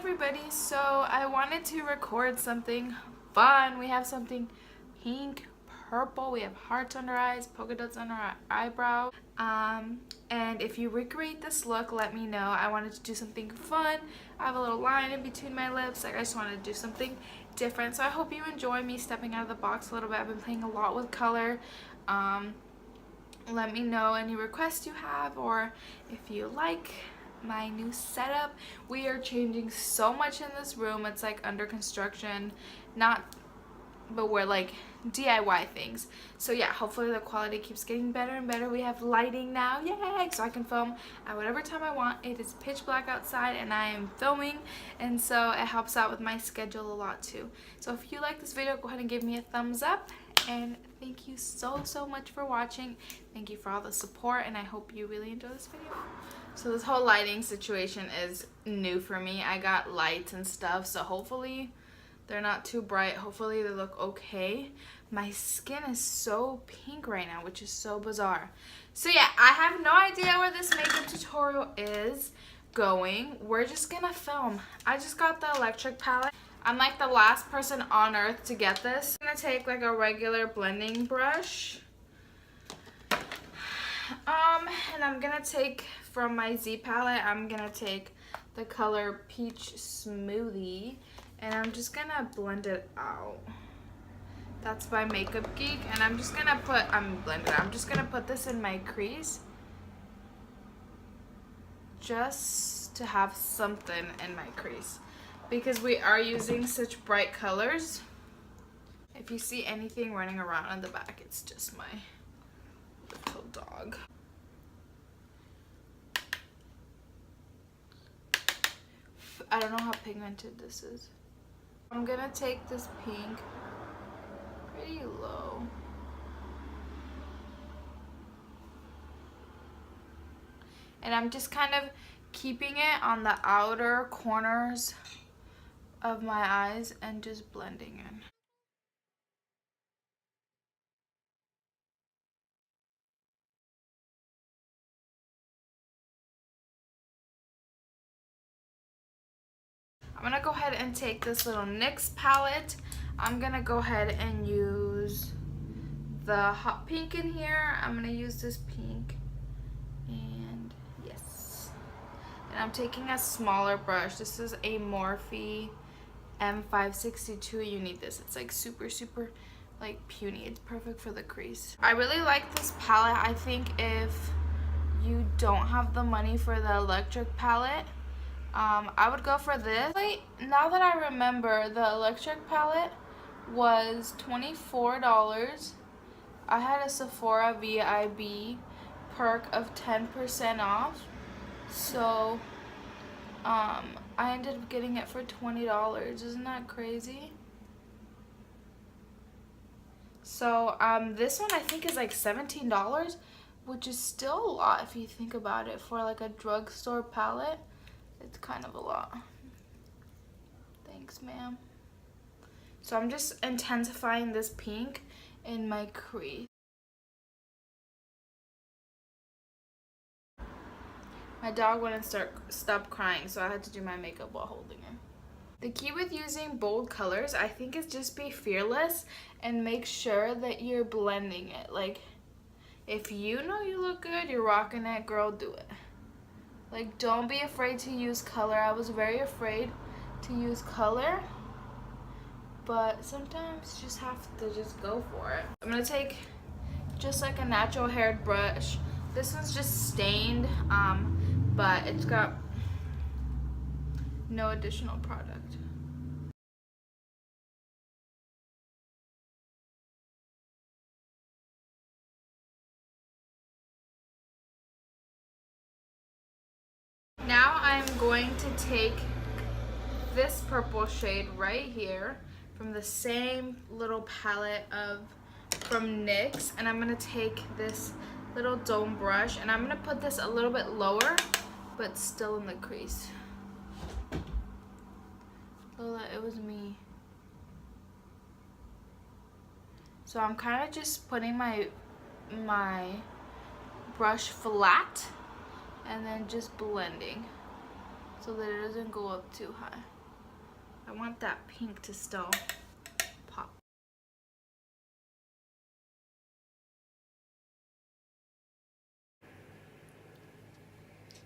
everybody. So I wanted to record something fun. We have something pink, purple. We have hearts under our eyes, polka dots under our eyebrow. And if you recreate this look, let me know. I wanted to do something fun. I have a little line in between my lips. Like I just wanted to do something different. So I hope you enjoy me stepping out of the box a little bit. I've been playing a lot with color. Let me know any requests you have, or if you like my new setup. We are changing so much in this room. It's like under construction, but we're like DIY things. So yeah, hopefully the quality keeps getting better and better. We have lighting now, yay! So I can film at whatever time I want. It is pitch black outside and I am filming, and so it helps out with my schedule a lot too. So if you like this video, go ahead and give me a thumbs up, and thank you so much for watching. Thank you for all the support, and I hope you really enjoy this video. So this whole lighting situation is new for me. I got lights and stuff, so hopefully they're not too bright. Hopefully they look okay. My skin is so pink right now, which is so bizarre. So yeah, I have no idea where this makeup tutorial is going. We're just gonna film. I just got the electric palette. I'm like the last person on earth to get this. I'm gonna take like a regular blending brush. And I'm gonna take from my Z palette, I'm gonna take the color Peach Smoothie, and I'm just gonna blend it out. That's by Makeup Geek, and I'm just gonna put this in my crease just to have something in my crease, because we are using such bright colors. If you see anything running around in the back, it's just my little dog. I don't know how pigmented this is. I'm gonna take this pink pretty low. And I'm just kind of keeping it on the outer corners of my eyes and just blending in. I'm gonna go ahead and take this little NYX palette. I'm gonna go ahead and use the hot pink in here. I'm gonna use this pink, and yes. And I'm taking a smaller brush. This is a Morphe M562. You need this. It's like super like puny. It's perfect for the crease. I really like this palette. I think if you don't have the money for the electric palette, I would go for this. Now that I remember, the electric palette was $24. I had a Sephora VIB perk of 10% off, so I ended up getting it for $20. Isn't that crazy? So this one I think is like $17, which is still a lot if you think about it. For like a drugstore palette, it's kind of a lot. Thanks, ma'am. So I'm just intensifying this pink in my crease. My dog wouldn't stop crying, so I had to do my makeup while holding her. The key with using bold colors, I think, is just be fearless and make sure that you're blending it. Like, if you know you look good, you're rocking it, girl, do it. Like, don't be afraid to use color. I was very afraid to use color, but sometimes you just have to just go for it. I'm gonna take just like a natural haired brush. This one's just stained, but it's got no additional product. Now I'm going to take this purple shade right here from the same little palette from NYX, and I'm going to take this little dome brush, and I'm going to put this a little bit lower but still in the crease. Lola, it was me. So I'm kind of just putting my brush flat and then just blending. so that it doesn't go up too high. I want that pink to still pop.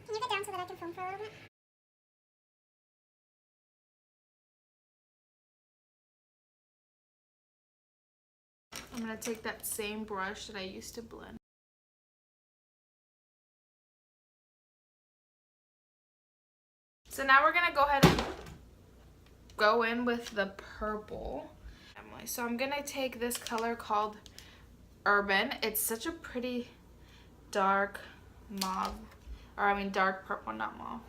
Can you get down so that I can film for a little bit? I'm going to take that same brush that I used to blend. So now we're going to go ahead and go in with the purple. So I'm going to take this color called Urban. It's such a pretty dark mauve, or I mean dark purple, not mauve.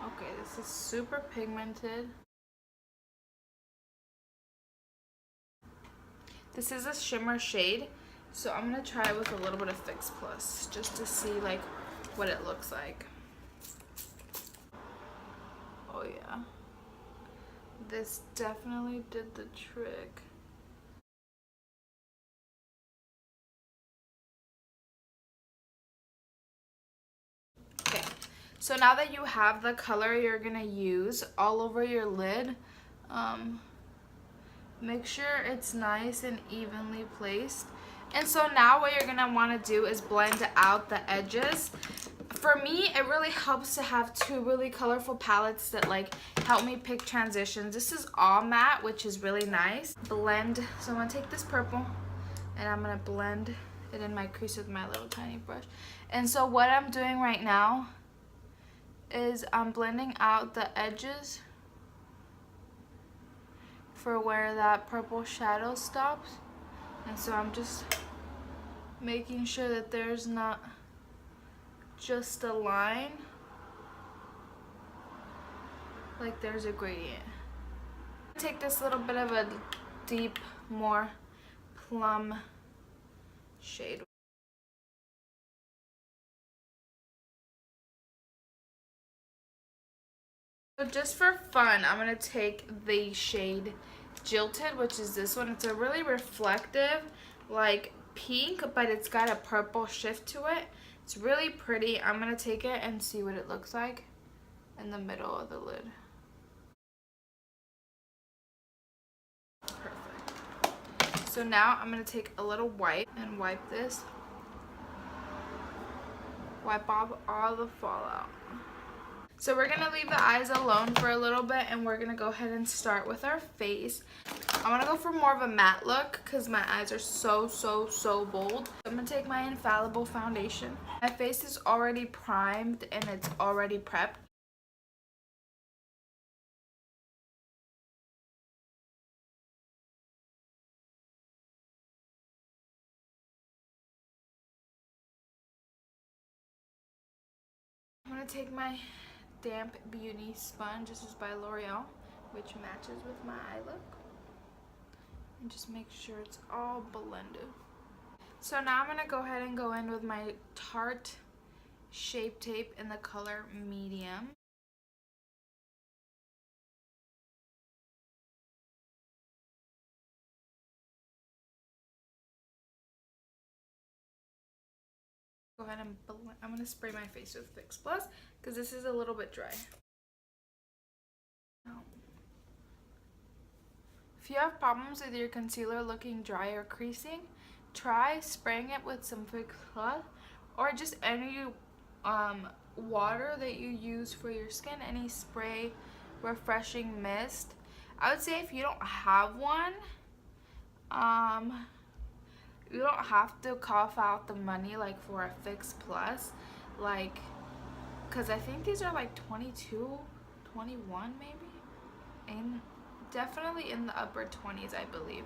Okay, this is super pigmented. This is a shimmer shade, so I'm gonna try it with a little bit of Fix Plus just to see like what it looks like. Oh yeah, this definitely did the trick. Okay, so now that you have the color you're gonna use all over your lid, make sure it's nice and evenly placed. And so now what you're gonna wanna do is blend out the edges. For me, it really helps to have two really colorful palettes that like help me pick transitions. This is all matte, which is really nice. Blend, so I'm gonna take this purple and I'm gonna blend it in my crease with my little tiny brush. And so what I'm doing right now is I'm blending out the edges for where that purple shadow stops. And so I'm just making sure that there's not just a line, like there's a gradient. Take this little bit of a deep, more plum shade. So just for fun, I'm going to take the shade Jilted, which is this one. It's a really reflective, like pink, but it's got a purple shift to it. It's really pretty. I'm going to take it and see what it looks like in the middle of the lid. Perfect. So now I'm going to take a little wipe and wipe this. Wipe off all the fallout. So we're gonna leave the eyes alone for a little bit and we're gonna go ahead and start with our face. I'm gonna go for more of a matte look because my eyes are so bold. I'm gonna take my Infallible foundation. My face is already primed and it's already prepped. I'm gonna take my Damp Beauty sponge. This is by L'Oreal, which matches with my eye look. And just make sure it's all blended. So now I'm gonna go ahead and go in with my Tarte Shape Tape in the color medium. Go ahead and blend. I'm gonna spray my face with Fix Plus because this is a little bit dry. If you have problems with your concealer looking dry or creasing, try spraying it with some Fix Plus or just any water that you use for your skin, any spray refreshing mist. I would say if you don't have one, you don't have to cough out the money like for a Fix Plus, like, because I think these are like 22, 21 maybe, and definitely in the upper 20s I believe,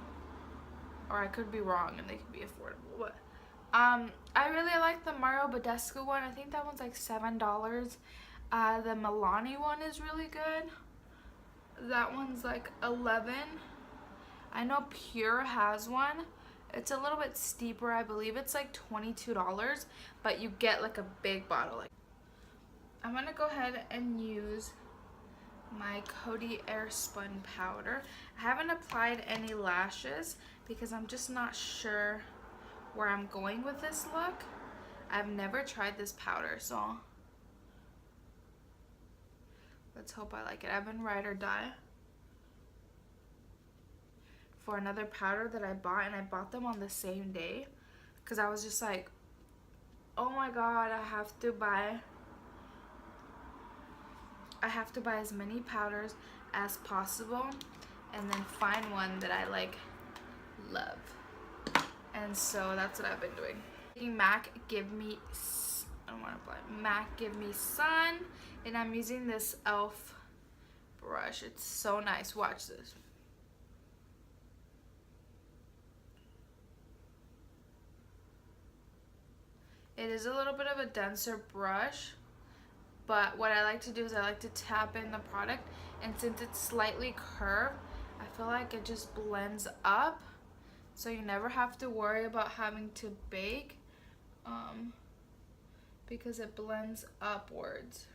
or I could be wrong and they could be affordable, but I really like the Mario Badescu one. I think that one's like $7. The Milani one is really good. That one's like 11. I know Pure has one. It's a little bit steeper. I believe it's like $22, but you get like a big bottle. I'm gonna go ahead and use my Coty Airspun powder. I haven't applied any lashes because I'm just not sure where I'm going with this look. I've never tried this powder, so let's hope I like it. I've been ride or die for another powder that I bought, and I bought them on the same day because I was just like, oh my god, I have to buy as many powders as possible and then find one that I like love. And so that's what I've been doing. MAC Give Me Sun, and I'm using this e.l.f. brush. It's so nice. Watch this. It is a little bit of a denser brush, but what I like to do is I like to tap in the product, and since it's slightly curved, I feel like it just blends up, so you never have to worry about having to bake because it blends upwards.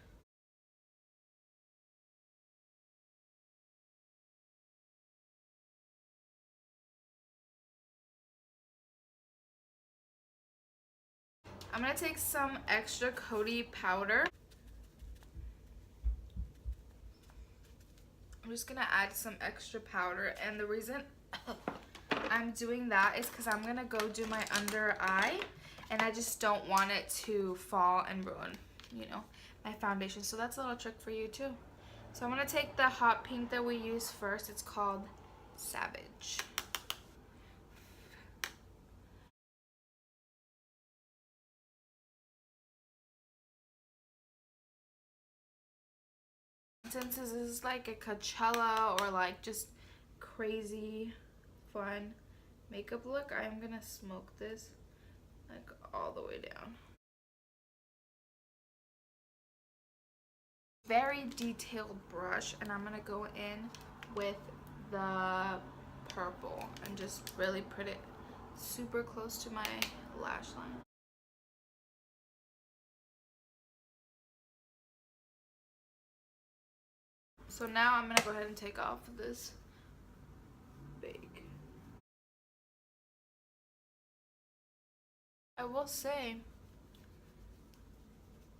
I'm going to take some extra Coty powder. I'm just going to add some extra powder, and the reason I'm doing that is because I'm going to go do my under eye, and I just don't want it to fall and ruin, you know, my foundation. So that's a little trick for you too. So I'm going to take the hot pink that we use first. It's called Savage. Since this is like a Coachella or like just crazy fun makeup look, I am gonna smoke this like all the way down. Very detailed brush, and I'm gonna go in with the purple and just really put it super close to my lash line. So now I'm gonna go ahead and take off this bake. I will say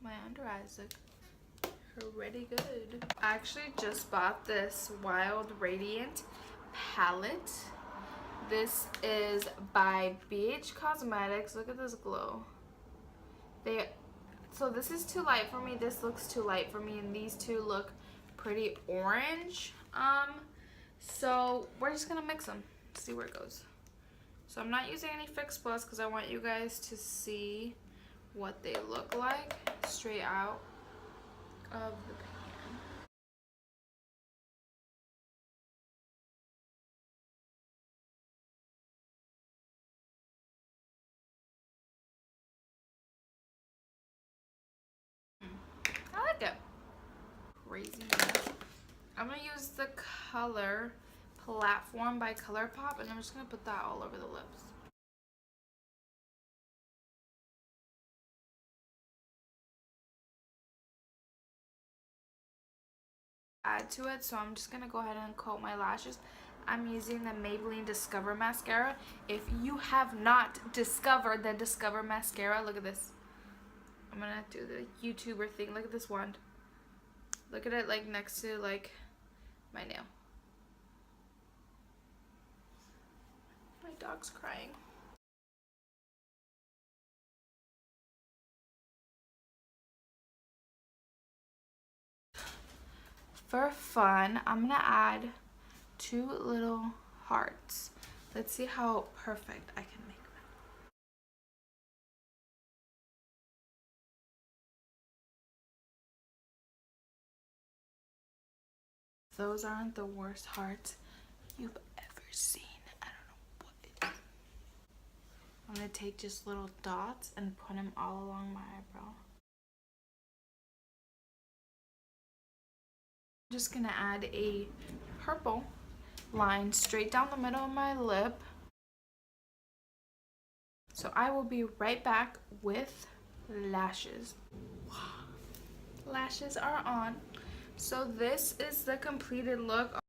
my under eyes look pretty good. I actually just bought this Wild Radiant palette. This is by BH Cosmetics. Look at this glow. So this is too light for me, this looks too light for me, and these two look pretty orange. So we're just gonna mix them, see where it goes. So I'm not using any Fix Plus because I want you guys to see what they look like straight out of the pan. I like it. Crazy. I'm gonna use the color Platform by ColourPop, and I'm just gonna put that all over the lips. Add to it, so I'm just gonna go ahead and coat my lashes. I'm using the Maybelline Discover Mascara. If you have not discovered the Discover Mascara, look at this. I'm gonna do the YouTuber thing. Look at this wand. Look at it like next to like my nail. My dog's crying. For fun, I'm gonna add 2 little hearts. Let's see how perfect I can make them. Those aren't the worst hearts you've ever seen. I don't know what it is. I'm gonna take just little dots and put them all along my eyebrow. I'm just gonna add a purple line straight down the middle of my lip. So I will be right back with lashes. Lashes are on. So this is the completed look.